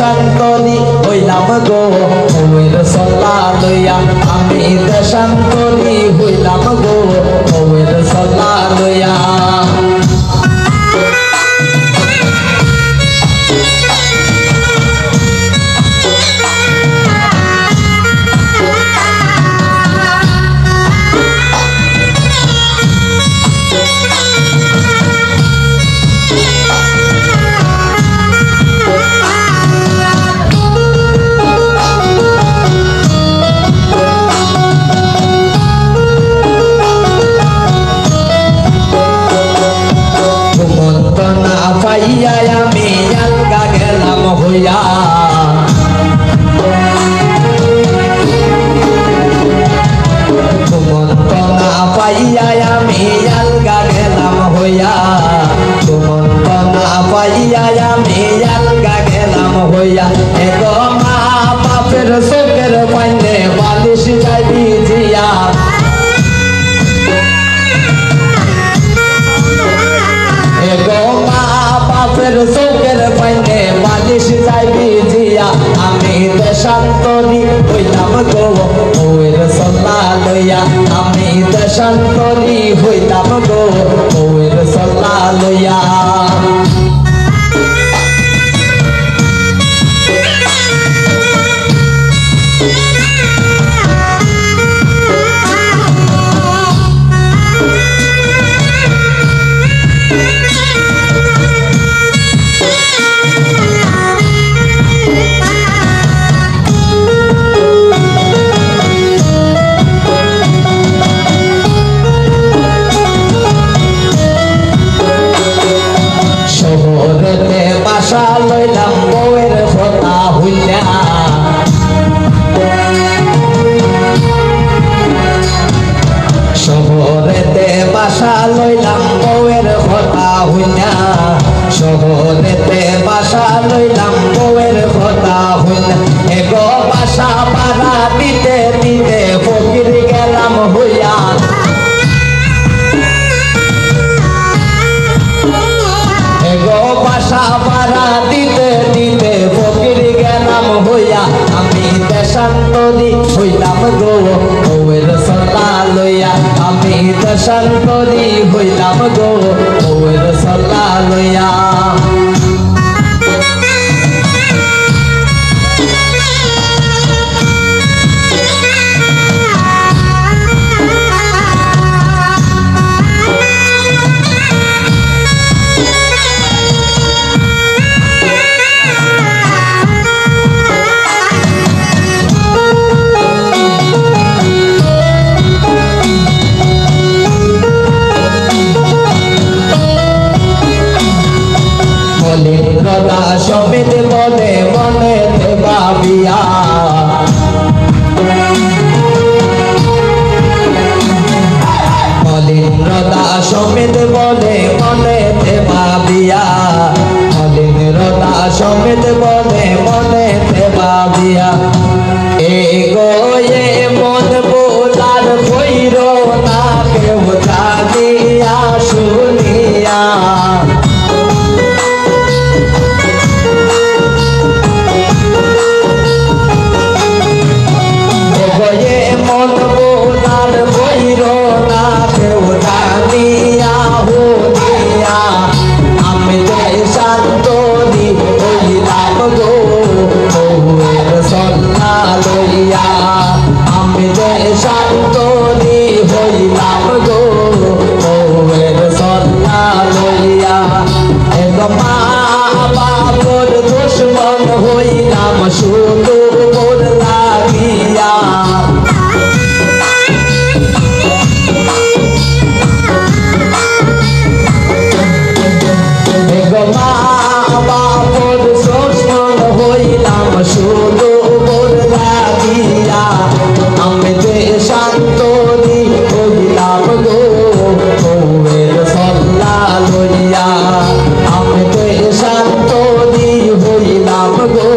দেশান্তরি হইলাম গো বউয়ের সল্লা লইয়া আমি দেশান্তরি হইলাম গো বউয়ের সল্লা লইয়া আমি আলগা গেলাম হইয়া মন্ত্রণা পাইয়া আমি আলগা গেলাম হইয়া মন্ত্রণা পাইয়া আমি আলগা গেলাম হইয়া এগো মা বাপের চোখের পাইনে বালিশ যাই ভিজিয়া চোখের পাইনে বালিশ যাই ভিজিয়া আমি দেশান্তরি হইলাম গো বউয়ের সল্লা লইয়া আমি দেশান্তরি হইলাম গো বউয়ের সল্লা লইয়া বাসা লইলাম বউয়ের কথা হইলা শহরেতে বাসা লইলাম বউয়ের কথা হইলা শহরেতে বাসা লইলাম বউয়ের কথা হইলা এগো বাসা ভাড়া দিতে দিতে ফকির গেলাম হইয়া বাসা ভাড়া দিতে দিতে ফকির গেলাম হইয়া আমি দেশান্তরি হইলাম গো বউয়ের সল্লা লইয়া আমি দেশান্তরি হইলাম গো বউয়ের সল্লা লইয়া সমিত বলে মনে ভাবিয়া মলিন্দ্রদা সমিত বলে মনে ভাবিয়া মলিন্দ্রদা সমিত বলে মনে ভাবিয়া এগো এ মন বোলার কইর না কেউ জানিয়া শুনিয়া আমি দেশান্তরি হইলাম গো বউয়ের সল্লা লইয়া আমি দেশান্তরি হইলাম গো বউয়ের সল্লা লইয়া এগো মা বাপর দুশ্মন হইলাম শুধু মোর লাগিয়া মা বাপর দুশ্মন হইলাম শুধু মোর লাগিয়া আমি দেশান্তরি হইলাম গো বউয়ের সল্লা লইয়া আমি দেশান্তরি হইলাম গো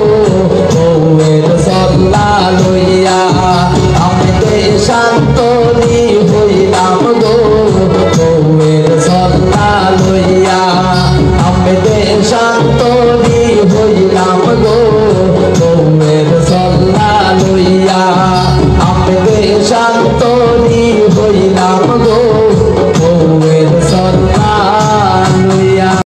শান্তরি হইলাম গো